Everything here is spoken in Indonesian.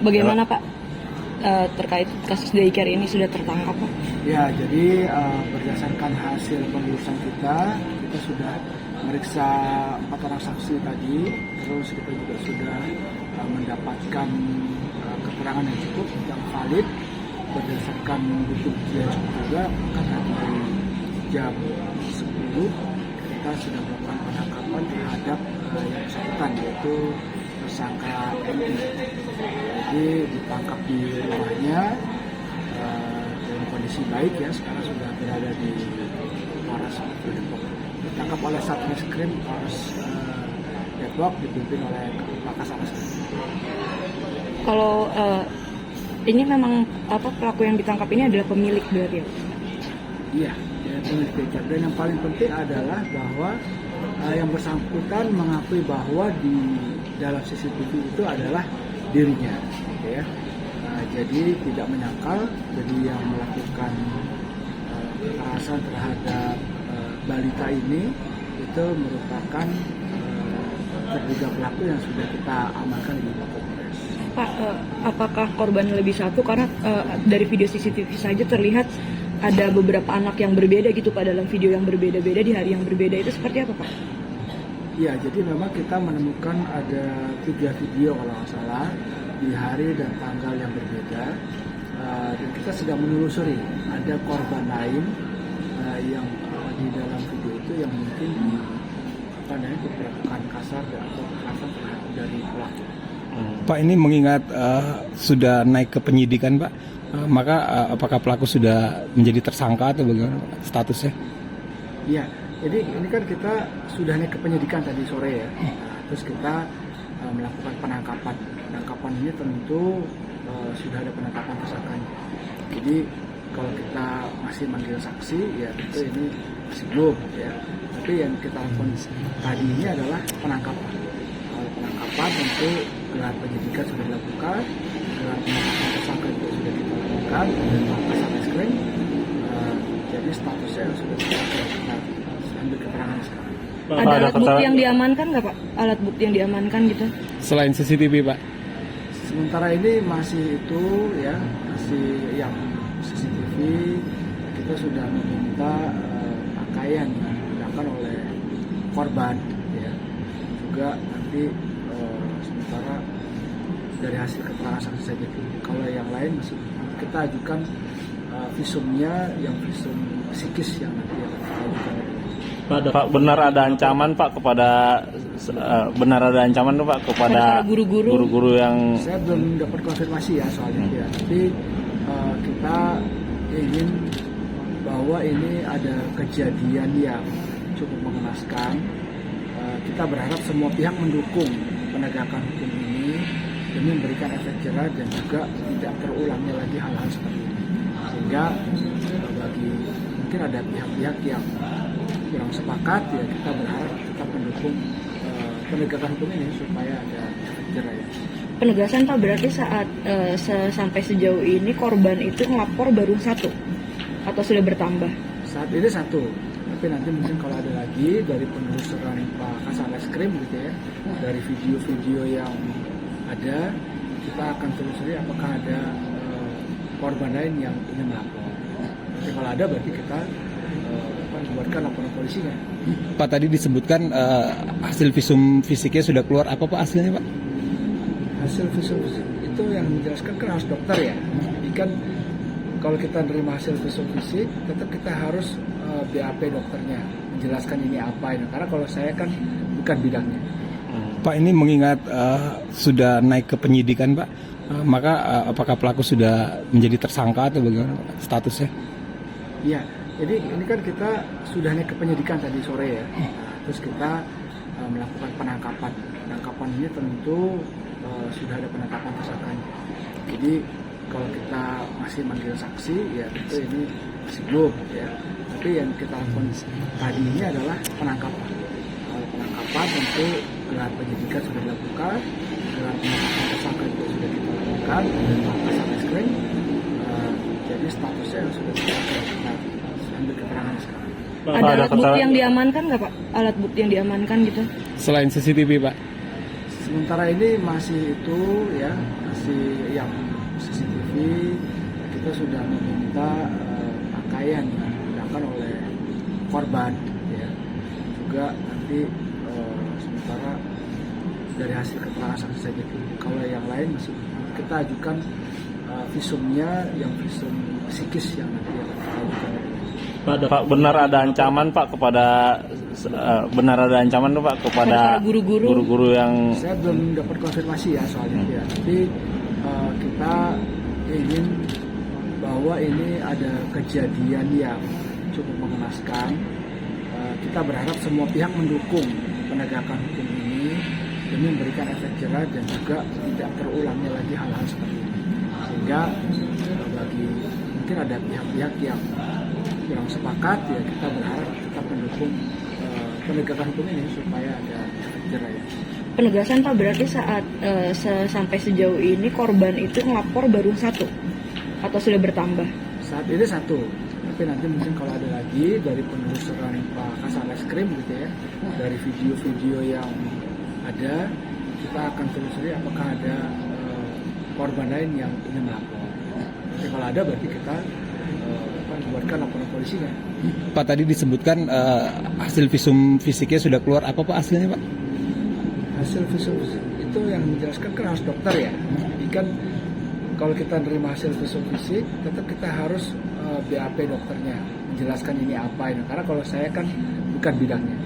Bagaimana Pak terkait kasus daycare ini sudah tertangkap Pak? Ya, jadi berdasarkan hasil penelusuran kita sudah meriksa 4 orang saksi tadi, terus kita juga sudah mendapatkan keterangan yang cukup, yang valid berdasarkan bukti yang cukup juga, karena dari jam 10 kita sudah melakukan penangkapan terhadap yang bersangkutan, yaitu tersangka MI. Jadi ditangkap di rumahnya dalam kondisi baik ya, sekarang sudah berada di Polres Depok. Ditangkap oleh Satreskrim Polres Depok dipimpin oleh Kepala Satreskrim. Kalau ini memang pelaku yang ditangkap ini adalah pemilik dari ya? Iya, ya, pemilik daycare. Dan yang paling penting adalah bahwa yang bersangkutan mengakui bahwa di dalam CCTV itu adalah dirinya, gitu ya. Jadi tidak menyangkal, jadi yang melakukan kekerasan terhadap balita ini itu merupakan terduga pelaku yang sudah kita amankan di Polres. Pak, apakah korban lebih satu? Karena dari video CCTV saja terlihat ada beberapa anak yang berbeda gitu Pak, dalam video yang berbeda-beda di hari yang berbeda, itu seperti apa Pak? Ya, jadi memang kita menemukan ada 3 video kalau nggak salah di hari dan tanggal yang berbeda, dan kita sedang menelusuri ada korban lain yang di dalam video itu yang mungkin diperlakukan kasar atau kekerasan dari pelaku. Pak, ini mengingat sudah naik ke penyidikan Pak, maka apakah pelaku sudah menjadi tersangka atau bagaimana statusnya? Iya, jadi ini kan kita sudah naik ke penyidikan tadi sore ya, terus kita melakukan penangkapan. Penangkapan ini tentu sudah ada penetapan tersangkanya. Jadi kalau kita masih manggil saksi ya tentu ini masih belum ya. Tapi yang kita lakukan tadi ini adalah penangkapan. Kalau penangkapan tentu gelar penyidikan sudah dilakukan, gelar penetapan tersangka juga sudah kita lakukan dan Satreskrim. Jadi statusnya sudah kita ambil keterangan sekarang. Ada alat bukti yang diamankan nggak Pak? Alat bukti yang diamankan gitu? Selain CCTV Pak? Sementara ini masih itu ya, masih yang CCTV. Kita sudah meminta pakaian yang digunakan oleh korban ya, juga nanti sementara dari hasil keterangan saksi saja. Kalau yang lain masih kita ajukan visumnya, yang visum psikis yang nanti akan kita ajukan. Pak, benar ada ancaman Pak kepada guru-guru yang... Saya belum dapat konfirmasi ya soalnya ya, tapi kita ingin bahwa ini ada kejadian yang cukup mengenaskan. Kita berharap semua pihak mendukung penegakan hukum ini demi memberikan efek jerah dan juga tidak terulangnya lagi hal-hal seperti ini. Sehingga bagi mungkin ada pihak-pihak yang kurang sepakat ya, kita berharap tetap mendukung penegakan hukum ini supaya ada efek jerah ya. Penegasan Pak, berarti saat sampai sejauh ini korban itu ngelapor baru 1 atau sudah bertambah? Saat ini 1, tapi nanti mungkin kalau ada lagi dari penelusuran Pak Satreskrim gitu ya, dari video-video yang ada, kita akan telusuri apakah ada korban lain yang ingin melapor. Jadi kalau ada berarti kita buatkan laporan polisinya. Pak, tadi disebutkan hasil visum fisiknya sudah keluar, apa Pak hasilnya Pak? Hasil visum itu yang menjelaskan kan harus dokter ya. Jadi kan kalau kita menerima hasil visum fisik, tetap kita harus BAP dokternya menjelaskan ini apa ini. Karena kalau saya kan bukan bidangnya. Pak, ini mengingat sudah naik ke penyidikan Pak, maka apakah pelaku sudah menjadi tersangka atau bagaimana statusnya? Iya, jadi ini kan kita sudah naik ke penyidikan tadi sore ya. Terus kita melakukan penangkapan. Penangkapan ini tentu sudah ada penetapan tersangkanya. Jadi kalau kita masih manggil saksi ya tentu ini masih belum ya. Tapi yang kita lakukan tadi ini adalah penangkapan. Kalau penangkapan tentu gelar penyidikan sudah dilakukan, gelar penetapan tersangka juga sudah kita lakukan dan Satreskrim. Jadi statusnya sudah kita ambil keterangan sekarang. Ada alat bukti yang diamankan nggak Pak? Alat bukti yang diamankan gitu? Selain CCTV Pak? Sementara ini masih itu ya, saksi yang CCTV, kita sudah meminta pakaian yang digunakan oleh korban, ya. Juga nanti sementara dari hasil keterangan saksi saja. Kalau yang lain masih kita ajukan visumnya, yang visum psikis yang nanti akan kita ajukan. Pak, benar ada ancaman Pak kepada Kepada guru-guru. guru-guru yang Saya belum dapat konfirmasi ya soalnya ya, tapi kita ingin bahwa ini ada kejadian yang cukup mengenaskan. Kita berharap semua pihak mendukung penegakan hukum ini demi memberikan efek jerah dan juga tidak terulangnya lagi hal-hal seperti ini. Sehingga bagi mungkin ada pihak-pihak yang kurang sepakat, ya kita berharap tetap mendukung penegakan hukum ini supaya ada efek jerah ya. Penegasan Pak, berarti saat sampai sejauh ini korban itu ngelapor baru satu atau sudah bertambah? Saat ini satu, tapi nanti mungkin kalau ada lagi dari penelusuran Pak Kasarreskrim gitu ya, dari video-video yang ada, kita akan telusuri apakah ada korban lain yang ingin melapor. Tapi kalau ada berarti kita akan buatkan laporan polisinya. Pak, tadi disebutkan hasil visum fisiknya sudah keluar. Apa Pak hasilnya Pak? Hasil visum itu yang menjelaskan kan harus dokter ya. Jadi kan kalau kita nerima hasil visum fisik, tetap kita harus BAP dokternya menjelaskan ini apa ini. Karena kalau saya kan bukan bidangnya.